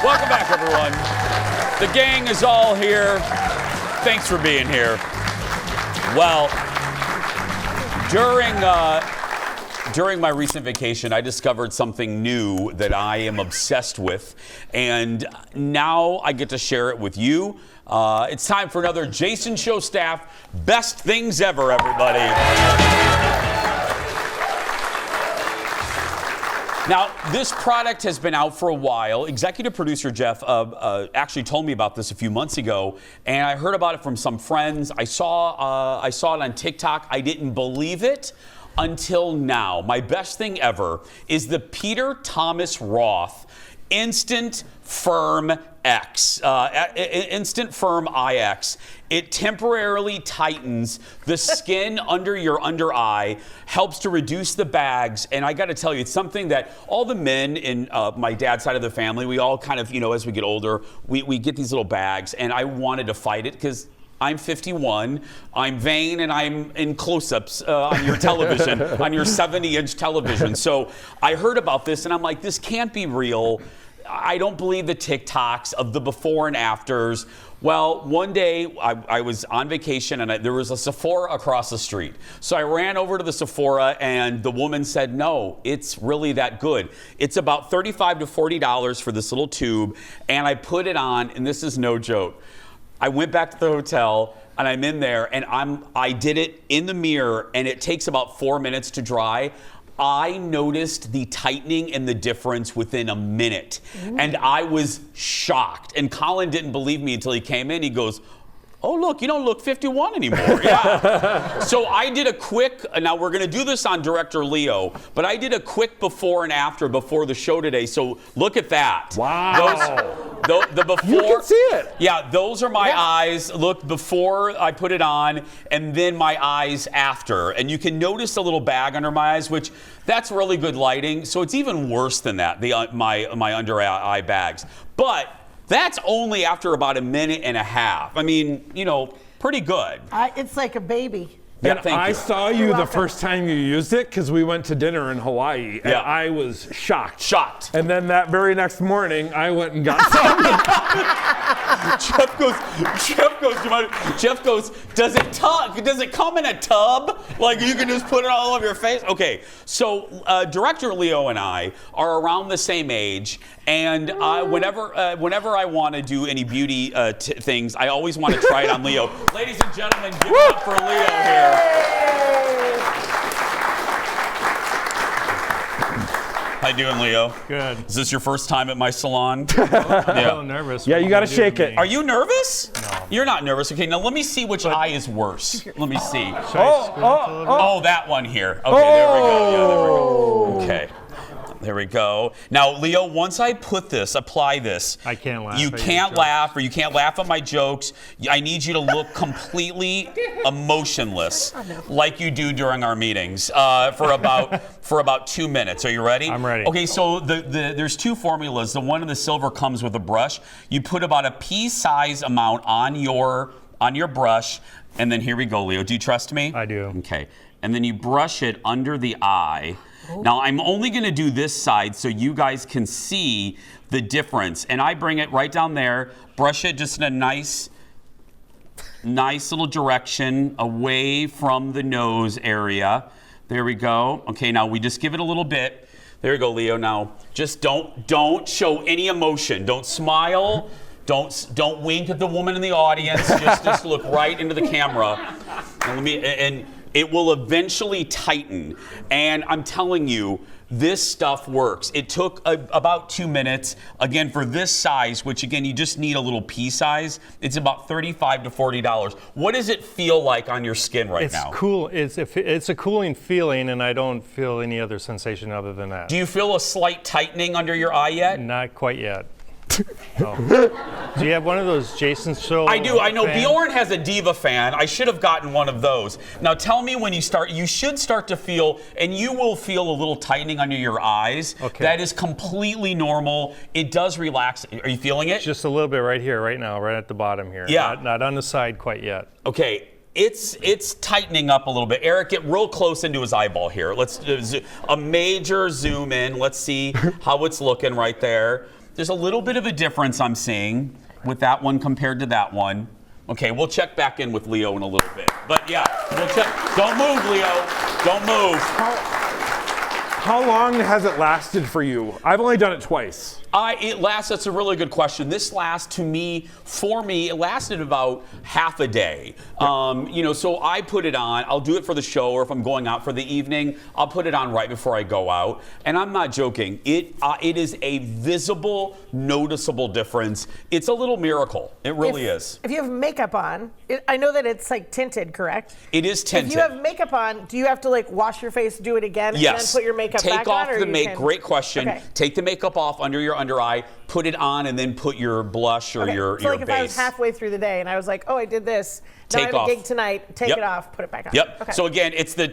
Welcome back, everyone. The gang is all here. Thanks for being here. Well, during my recent vacation, I discovered something new that I am obsessed with, and now I get to share it with you. It's time for another Jason Show staff Best Things Ever, everybody. Now, this product has been out for a while. Executive producer Jeff actually told me about this a few months ago, and I heard about it from some friends. I saw it on TikTok. I didn't believe it until now. My best thing ever is the Peter Thomas Roth Instant Firm X, Instant Firm IX. It temporarily tightens the skin under your under eye, helps to reduce the bags, and I got to tell you, it's something that all the men in my dad's side of the family, we all kind of, as we get older, we get these little bags, and I wanted to fight it because I'm 51, I'm vain, and I'm in close-ups on your television, on your 70-inch television. So I heard about this, and I'm like, this can't be real. I don't believe the TikToks of the before and afters. Well, one day I was on vacation, and there was a Sephora across the street. So I ran over to the Sephora, and the woman said, no, it's really that good. It's about $35 to $40 for this little tube, and I put it on, and this is no joke. I went back to the hotel, and I'm in there, and I did it in the mirror, and it takes about 4 minutes to dry. I noticed the tightening and the difference within a minute. Ooh. And I was shocked. And Colin didn't believe me until he came in. He goes, oh, look, you don't look 51 anymore. Yeah. So I did a quick, now we're going to do this on Director Leo, but I did a quick before and after before the show today. So look at that. Wow. The before. You can see it. Yeah, those are my eyes. Look, before I put it on, and then my eyes after. And you can notice a little bag under my eyes, which that's really good lighting. So it's even worse than that, my under eye bags. But that's only after about a minute and a half. I mean, pretty good. It's like a baby. Yeah, and I saw you the first time you used it because we went to dinner in Hawaii, and I was shocked. Shocked. And then that very next morning, I went and got some. Jeff goes, does it come in a tub? Like you can just put it all over your face? Okay, so Director Leo and I are around the same age, and whenever I want to do any beauty things, I always want to try it on Leo. Ladies and gentlemen, give it up for Leo here. How you doing, Leo? Good. Is this your first time at my salon? I'm a little nervous. Yeah, you got to shake it. Are you nervous? No. You're not nervous. Okay, now let me see which eye is worse. Let me see. Oh, that one here. Okay, there we go. Yeah, there we go. Okay. There we go. Now, Leo, once I apply this, I can't laugh. You can't laugh, or you can't laugh at my jokes. I need you to look completely emotionless, like you do during our meetings, for about 2 minutes. Are you ready? I'm ready. Okay, so there's two formulas. The one in the silver comes with a brush. You put about a pea-size amount on your brush, and then here we go, Leo. Do you trust me? I do. Okay, and then you brush it under the eye. Now, I'm only going to do this side so you guys can see the difference. And I bring it right down there, brush it just in a nice little direction away from the nose area. There we go. Okay, now we just give it a little bit. There you go, Leo. Now, just don't show any emotion. Don't smile. Don't wink at the woman in the audience. Just look right into the camera. And it will eventually tighten. And I'm telling you, this stuff works. It took about 2 minutes. Again, for this size, which again, you just need a little pea size, it's about $35 to $40. What does it feel like on your skin right now? It's cool. It's a cooling feeling, and I don't feel any other sensation other than that. Do you feel a slight tightening under your eye yet? Not quite yet. Oh. Do you have one of those Jason Show? I do. I know fans? Bjorn has a Diva fan. I should have gotten one of those. Now tell me when you start. You should start to feel, and you will feel a little tightening under your eyes. Okay. That is completely normal. It does relax. Are you feeling it? Just a little bit right here, right now, right at the bottom here. Yeah. Not on the side quite yet. Okay. It's tightening up a little bit. Eric, get real close into his eyeball here. Let's a major zoom in. Let's see how it's looking right there. There's a little bit of a difference I'm seeing with that one compared to that one. Okay, we'll check back in with Leo in a little bit. But yeah, we'll check. Don't move, Leo. Don't move. How long has it lasted for you? I've only done it twice. That's a really good question. This lasts for me, it lasted about half a day. So I put it on, I'll do it for the show, or if I'm going out for the evening, I'll put it on right before I go out. And I'm not joking. It is a visible, noticeable difference. It's a little miracle. It really is. If you have makeup on, I know that it's like tinted, correct? It is tinted. If you have makeup on, do you have to like wash your face, do it again, yes. and then put your makeup back on? Take off the makeup. Great question. Okay. Take the makeup off under your under eye, put it on, and then put your blush or your so like base. If I was halfway through the day and I was like, oh, I did this. Now I have a gig tonight. Take it off, put it back on. Yep. Okay. So again, it's the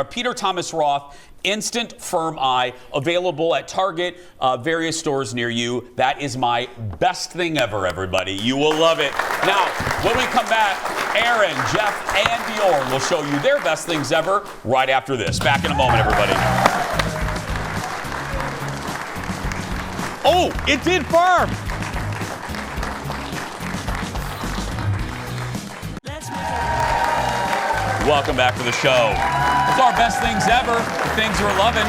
Peter Thomas Roth Instant Firm Eye, available at Target, various stores near you. That is my best thing ever, everybody. You will love it. Now, when we come back, Erin, Jeff, and Bjorn will show you their best things ever right after this. Back in a moment, everybody. Oh, it did firm. Welcome back to the show. It's our best things ever, the things we're loving.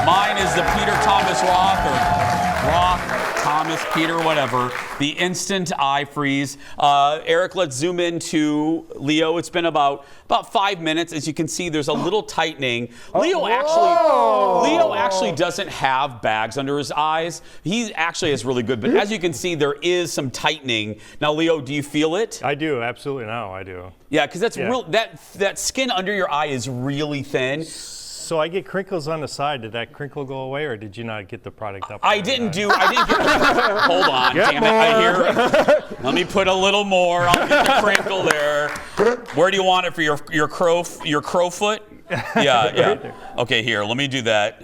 Mine is the Peter Thomas Roth, or Roth, Thomas, Peter, whatever. The Instant Eye Freeze. Eric, let's zoom into Leo. It's been about 5 minutes. As you can see, there's a little tightening. Leo actually doesn't have bags under his eyes. He actually is really good, but as you can see, there is some tightening. Now, Leo, do you feel it? I do, absolutely. No, I do. Yeah, because that's real. That skin under your eye is really thin. So I get crinkles on the side. Did that crinkle go away, or did you not get the product up? I didn't get the hold on, damn it. I hear. Let me put a little more. I'll get the crinkle there. Where do you want it for your crow foot? Yeah. Okay, here. Let me do that.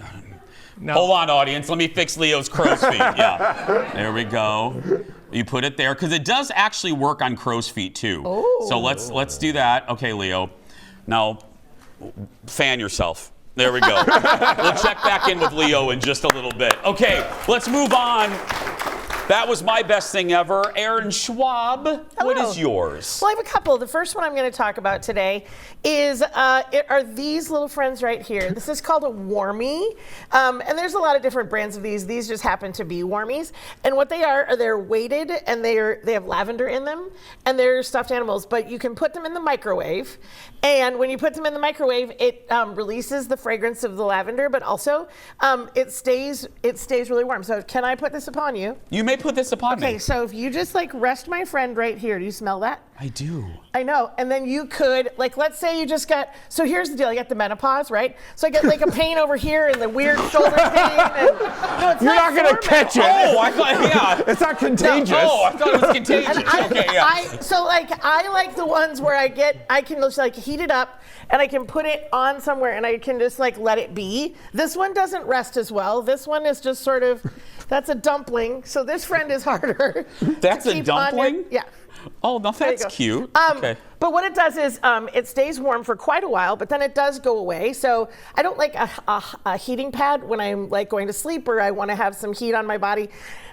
No. Hold on, audience. Let me fix Leo's crow's feet. Yeah. There we go. You put it there because it does actually work on crow's feet too. Oh. So let's do that. Okay, Leo. Now fan yourself. There we go. We'll check back in with Leo in just a little bit. Okay, let's move on. That was my best thing ever. Erin Schwab, what is yours? Well, I have a couple. The first one I'm going to talk about today is are these little friends right here. This is called a Warmie. And there's a lot of different brands of these. These just happen to be Warmies. And what they are they're weighted, and they have lavender in them, and they're stuffed animals. But you can put them in the microwave. And when you put them in the microwave, it releases the fragrance of the lavender, but also it stays really warm. So can I put this upon you? You may put this upon me. Okay, so if you just like rest my friend right here, do you smell that? I do. I know. And then you could, like, let's say you just got, so here's the deal, I got the menopause, right? So I get like a pain over here and the weird shoulder pain. And, no, it's You're not going to catch it. Oh, I thought, yeah. It's not contagious. No, oh, I thought it was contagious. So I like the ones where I can just like heat it up and I can put it on somewhere and I can just like let it be. This one doesn't rest as well. This one is just sort of, that's a dumpling. So this friend is harder. That's a dumpling? Yeah. Oh, no, that's cute. Okay. But what it does is it stays warm for quite a while, but then it does go away. So I don't like a heating pad when I'm like going to sleep or I want to have some heat on my body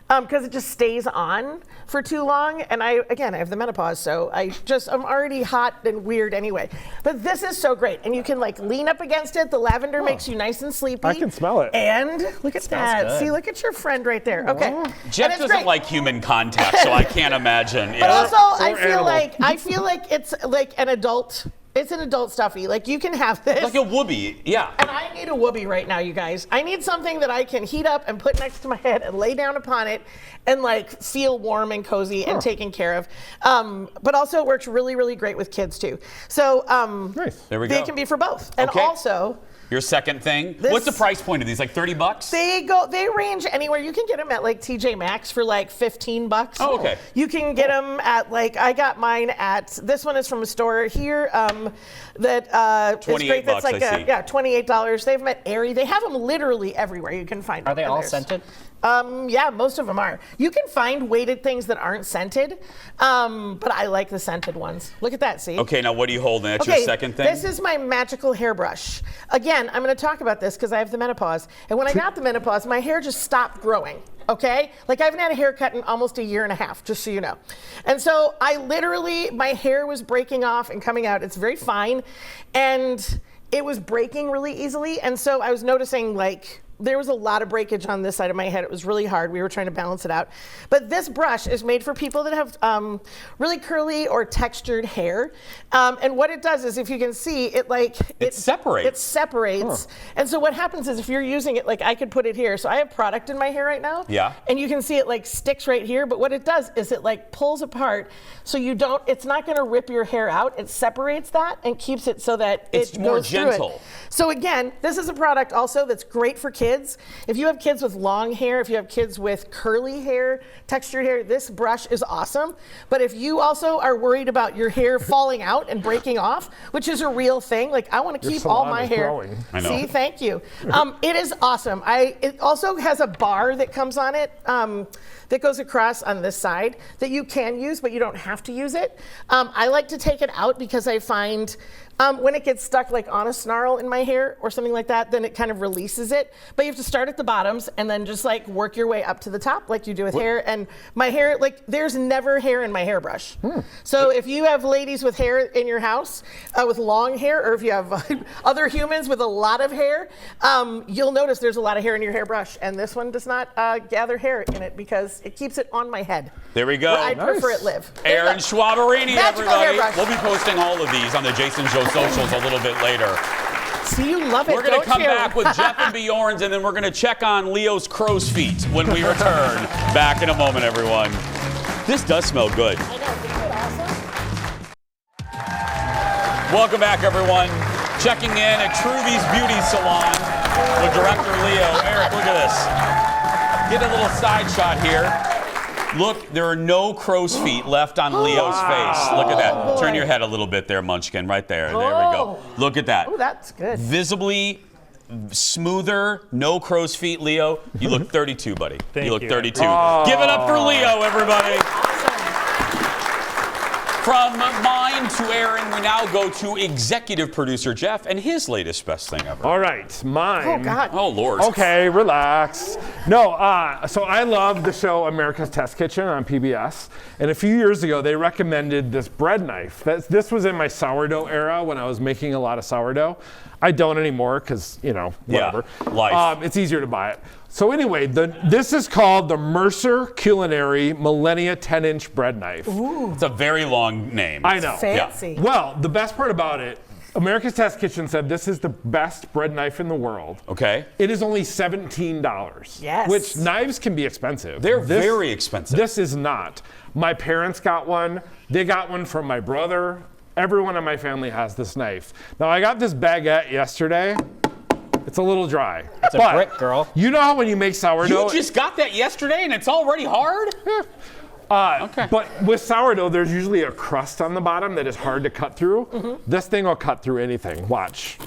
because it just stays on for too long. And I have the menopause, so I'm already hot and weird anyway. But this is so great. And you can like lean up against it. The lavender makes you nice and sleepy. I can smell it. And look at that. Good. See, look at your friend right there. Okay. Jeff doesn't like human contact, so I can't imagine. But also, I feel like it's like an adult. It's an adult stuffy. Like you can have this. Like a whoopee, yeah. And I need a whoopee right now, you guys. I need something that I can heat up and put next to my head and lay down upon it and like feel warm and cozy and taken care of. But also it works really, really great with kids too. So nice. There we go. They can be for both. And also your second thing. What's the price point of these? Like $30? They range anywhere. You can get them at like TJ Maxx for like $15. Oh, okay. You can get them at like, I got mine at, this one is from a store here that is great. That's like $28. They have them at Aerie. They have them literally everywhere. You can find them. Are they all scented? Yeah, most of them are. You can find weighted things that aren't scented, but I like the scented ones. Look at that, see? Okay, now what are you holding? That's your second thing? This is my magical hairbrush. Again, I'm going to talk about this because I have the menopause. And when I got the menopause, my hair just stopped growing. okay? Like I haven't had a haircut in almost a year and a half, just so you know. And so I literally, my hair was breaking off and coming out. It's very fine. And it was breaking really easily. And so I was noticing like, there was a lot of breakage on this side of my head. It was really hard. We were trying to balance it out. But this brush is made for people that have really curly or textured hair. And what it does is, if you can see, it separates. It separates. Huh. And so what happens is, if you're using it, like I could put it here. So I have product in my hair right now. Yeah. And you can see it like sticks right here. But what it does is it like pulls apart, so you don't. It's not going to rip your hair out. It separates that and keeps it so that it's more gentle. So again, this is a product also that's great for kids. If you have kids with long hair, if you have kids with curly hair, textured hair, this brush is awesome. But if you also are worried about your hair falling out and breaking off, which is a real thing, like I want to keep all my hair. I know. See, thank you. It is awesome. It also has a bar that comes on it. That goes across on this side that you can use, but you don't have to use it. I like to take it out because I find when it gets stuck like on a snarl in my hair or something like that, then it kind of releases it. But you have to start at the bottoms and then just like work your way up to the top like you do with hair. And my hair, like there's never hair in my hairbrush. So if you have ladies with hair in your house with long hair, or if you have other humans with a lot of hair, you'll notice there's a lot of hair in your hairbrush. And this one does not gather hair in it because it keeps it on my head. There we go. I prefer it live. Erin Schwab, everybody. We'll be posting all of these on the Jason Show socials a little bit later. See, you love it. We're going to come back with Jeff and Bjorn's, and then we're going to check on Leo's crow's feet when we return. Back in a moment, everyone. This does smell good. I know. Isn't it awesome? Welcome back, everyone. Checking in at Truby's Beauty Salon with Director Leo. Eric, look at this. Get a little side shot here. Look, there are no crow's feet left on Leo's face. Look at that. Turn your head a little bit there, Munchkin. Right there. There we go. Look at that. Oh, that's good. Visibly smoother, no crow's feet, Leo. You look 32, buddy. You look 32. Give it up for Leo, everybody. From mine to Erin, we now go to executive producer Jeff and his latest best thing ever. All right, mine. Oh, God. Oh, Lord. Okay, relax. No, so I love the show America's Test Kitchen on PBS. And a few years ago, they recommended this bread knife. This was in my sourdough era when I was making a lot of sourdough. I don't anymore because, you know, whatever. Yeah, life. It's easier to buy it. So anyway, this is called the Mercer Culinary Millennia 10-inch bread knife. Ooh. It's a very long name. I know. Fancy. Yeah. Well, the best part about it, America's Test Kitchen said this is the best bread knife in the world. Okay. It is only $17. Yes. Which knives can be expensive. They're very expensive. This is not. My parents got one. They got one from my brother. Everyone in my family has this knife. Now, I got this baguette yesterday. It's a little dry. It's a brick, girl. You know how when you make sourdough... You just got that yesterday and it's already hard? Okay. But with sourdough, there's usually a crust on the bottom that is hard to cut through. Mm-hmm. This thing will cut through anything. Watch.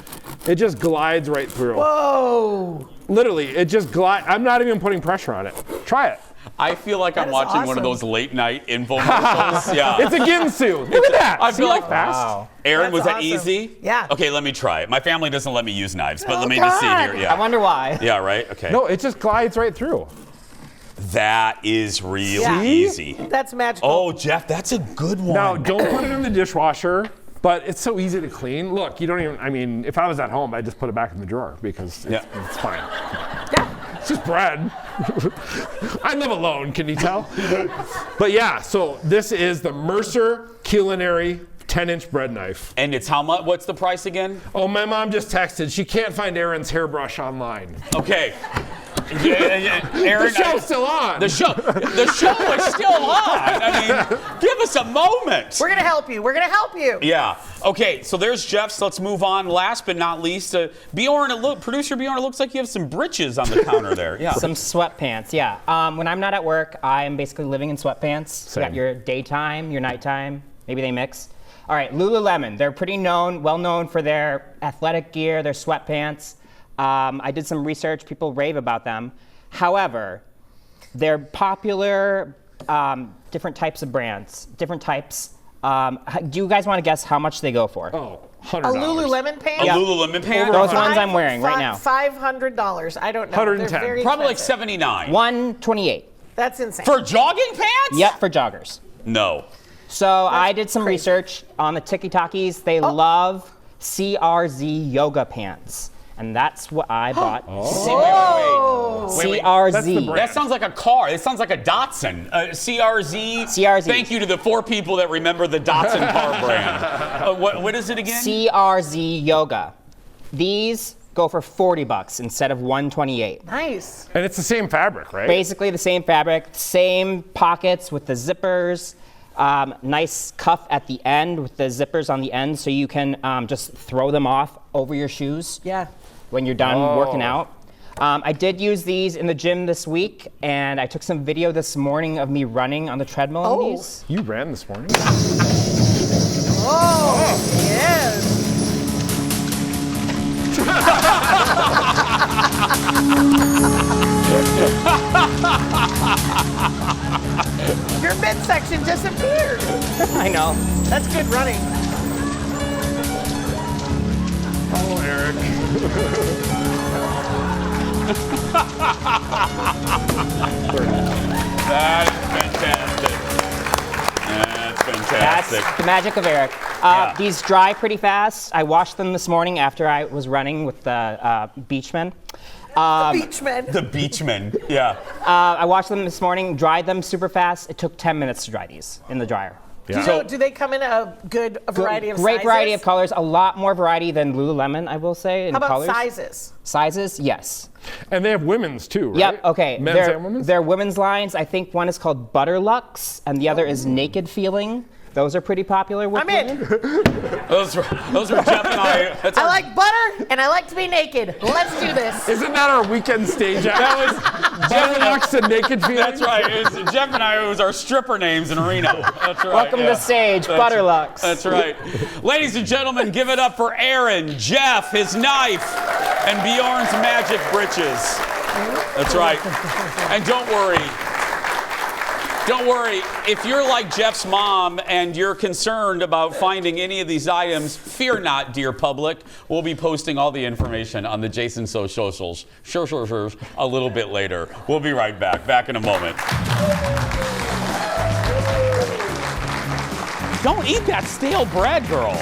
It just glides right through. Whoa. Literally, it just glides. I'm not even putting pressure on it. Try it. I feel like I'm watching one of those late night infomercials. Yeah. It's a Ginsu. Look at that. I feel like fast. Wow. Erin, was that awesome. easy? Yeah. Okay, let me try it. My family doesn't let me use knives, but let me just see here. Yeah. I wonder why. Yeah, right? Okay. No, it just glides right through. That is really Yeah. easy. That's magical. Oh, Jeff, that's a good one. Now, don't put it in the dishwasher, but it's so easy to clean. Look, you don't even, I mean, if I was at home, I'd just put it back in the drawer because it's fine. Yeah. It's just bread. I live alone, can you tell? But yeah, so this is the Mercer Culinary 10-inch bread knife. And it's how much? What's the price again? Oh, my mom just texted. She can't find Erin's hairbrush online. Okay. The Erin, show's still on. The show is still on. I mean, give us a moment. We're going to help you. We're going to help you. Yeah. Okay, so there's Jeff's. Let's move on. Last but not least, Bjorn, producer Bjorn, it looks like you have some britches on the counter there. Yeah. Some sweatpants, yeah. When I'm not at work, I'm basically living in sweatpants. Same. You got your daytime, your nighttime. Maybe they mix. All right, Lululemon. They're pretty well known for their athletic gear, their sweatpants. I did some research. People rave about them. However, they're popular, different types of brands, different types Do you guys want to guess how much they go for? Oh, A $100. Lululemon pants? A Lululemon pant? Those ones I'm wearing right now. $500. I don't know. 110. They're very Probably like expensive. 79. 128. That's insane. For jogging pants? Yep, for joggers. No. So I did some crazy. research on the TikTokies. They love CRZ Yoga pants. And that's what I bought. Wait. CRZ. That's the brand. That sounds like a car. It sounds like a Datsun. CRZ. CRZ. Thank you to the 4 people that remember the Datsun car brand. What is it again? CRZ Yoga. These go for $40 instead of $128. Nice. And it's the same fabric, right? Basically the same fabric, same pockets with the zippers, nice cuff at the end with the zippers on the end, so you can just throw them off over your shoes. Yeah. When you're done working out. I did use these in the gym this week, and I took some video this morning of me running on the treadmill in these. You ran this morning? Oh, yes. Your midsection disappeared. I know. That's good running. Oh, Eric. That is fantastic. That's fantastic. That's the magic of Eric. Yeah. These dry pretty fast. I washed them this morning after I was running with the Beachman. Beachman. The Beachman. Yeah. I washed them this morning, dried them super fast. It took 10 minutes to dry these in the dryer. Do they come in a good variety of Great sizes? variety of colors. A lot more variety than Lululemon, I will say, in How about colors. sizes? Sizes, yes. And they have women's too, right? Yep, okay. Men's and women's? They're women's lines. I think one is called Butterlux, and the other is Naked Feeling. Those are pretty popular with I'm in. women. Those were Jeff and I. That's I our- like butter and I like to be naked. Let's do this. Isn't that our weekend stage act? That was Butterlux and Naked Feeling? That's right. It was Jeff and I. It was our stripper names in Reno. That's right. Welcome yeah. to stage, Butterlux. That's right. Ladies and gentlemen, give it up for Erin, Jeff, his knife, and Bjorn's magic britches. That's right. And don't worry. Don't worry, if you're like Jeff's mom and you're concerned about finding any of these items, fear not, dear public. We'll be posting all the information on the Jason So socials a little bit later. We'll be right back. Back in a moment. Don't eat that stale bread, girl.